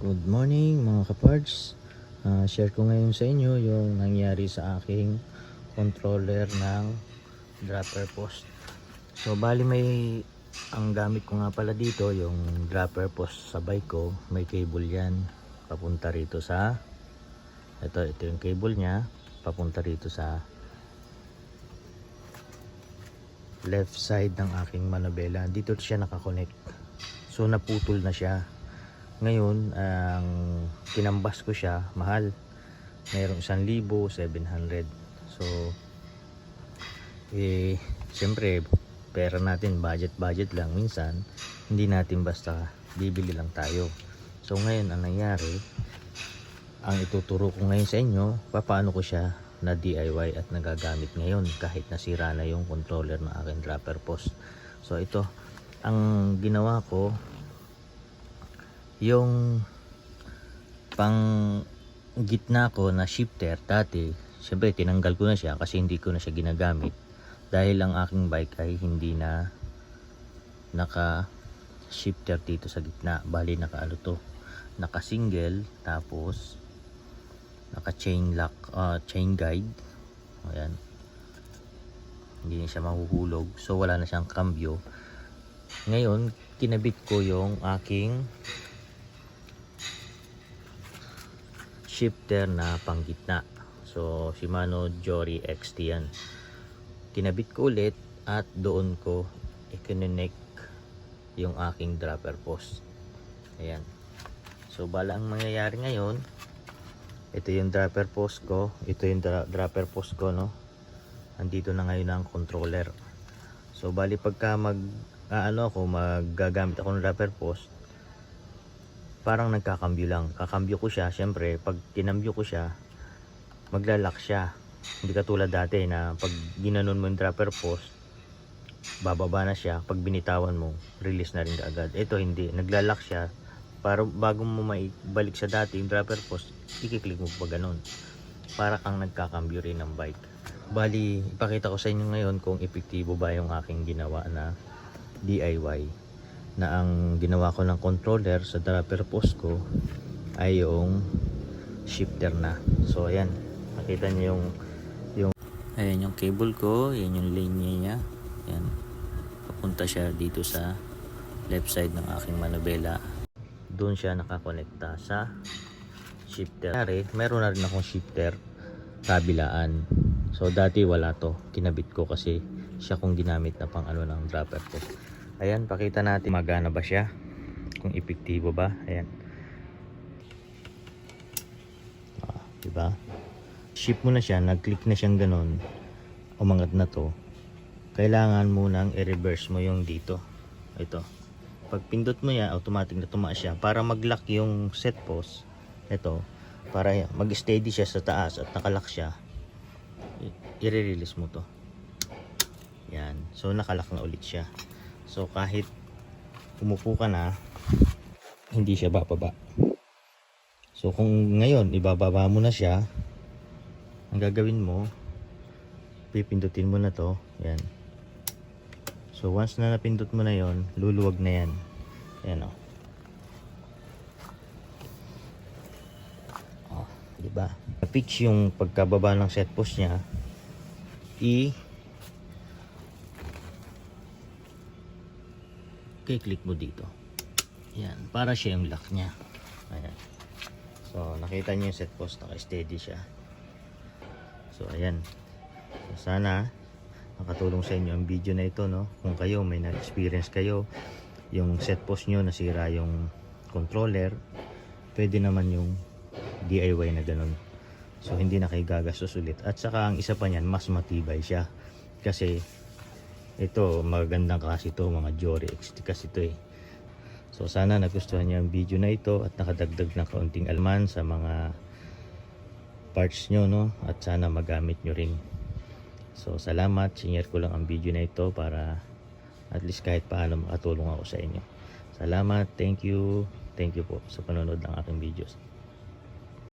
Good morning mga kaparts. Share ko ngayon sa inyo yung nangyari sa aking controller ng dropper post. So bali ang gamit ko nga pala dito yung dropper post sa bike ko. May cable yan papunta rito sa ito yung cable nya papunta rito sa left side ng aking manabela. Dito siya nakakonect. So naputol na siya. Ngayon, ang kinambas ko siya, mahal. Mayroong 1,700. So, siyempre, pera natin, budget lang. Minsan, hindi natin basta bibili lang tayo. So, ngayon, ang nangyari, ang ituturo ko ngayon sa inyo, paano ko siya na DIY at nagagamit ngayon kahit nasira na yung controller ng aking dropper post. So, ito, ang ginawa ko, yung pang gitna ko na shifter dati, syempre tinanggal ko na siya kasi hindi ko na siya ginagamit dahil ang aking bike ay hindi na naka shifter dito sa gitna. Bali naka naka single, tapos naka chain lock, chain guide. Ayan, hindi na siya mahuhulog, so wala na siyang cambio. Ngayon kinabit ko yung aking shifter na panggitna. So Shimano Jory XT yan. Kinabit ko ulit at doon ko i-connect yung aking dropper post. Ayan. So bala ang mangyayari ngayon, ito yung dropper post ko, ito yung dropper post ko, no. Andito na ngayon ang controller. So bali pagka magagamit ako ng dropper post, parang nagkakambyo lang. Kakambyo ko siya, syempre pag kinambyo ko siya, maglalak siya. Hindi katulad dati na pag ginanon mo yung dropper post, bababa na siya, pag binitawan mo, release na rin agad. Ito hindi, naglalak siya. Para bago mo maibalik sa dati yung dropper post, ikiklik mo pa ganun, para kang nagkakambyo rin ng bike. Bali, ipakita ko sa inyo ngayon kung epektibo ba yung aking ginawa na DIY, na ang ginawa ko ng controller sa dropper post ko ay yung shifter na. So ayan, nakita niyo yung ayan yung cable ko, yan yung linya niya. Ayan, papunta siya dito sa left side ng aking manubela. Doon siya nakakonekta sa shifter. Meron na rin akong shifter kabilaan. So dati wala to, kinabit ko kasi siya kung ginamit na pang ng dropper ko. Ayan, pakita natin magana ba siya, kung epektibo ba. Ayan, diba? Shift mo na siya, nag-click na siyang ganon, umangat na to. Kailangan mo nang i-reverse mo yung dito. Ito, pag pindot mo yan, automatic na tumaas siya. Para mag-lock yung set post, ito, para mag-steady siya sa taas at nakalock siya, i-release mo to. Yan, so nakalock na ulit siya. So kahit umupo ka na, hindi siya bababa. So kung ngayon ibababa mo na siya, ang gagawin mo, pipindutin mo na to. Yan. So once na napindot mo na yon, luluwag na yan. Yan o. Diba? Fix yung pagkababa ng set post niya. I-click mo dito. Yan, para siya yung lock niya. Ayan. So nakita niyo yung set post, naka-steady siya. So ayan. So, sana nakatulong sa inyo ang video na ito, no. Kung kayo may na-experience kayo, yung set post nyo nasira yung controller, pwede naman yung DIY na ganun. So hindi na kayo gagastos ulit. At saka ang isa pa niyan, mas matibay siya. Kasi ito, magandang klase ito, mga Jory XT kasi ito eh. So sana nagustuhan niyo ang video na ito at nakadagdag ng kaunting alaman sa mga parts nyo, no. At sana magamit nyo rin. So salamat, sinare ko lang ang video na ito para at least kahit paano makatulong ako sa inyo. Salamat, thank you po sa panonood ng aking videos.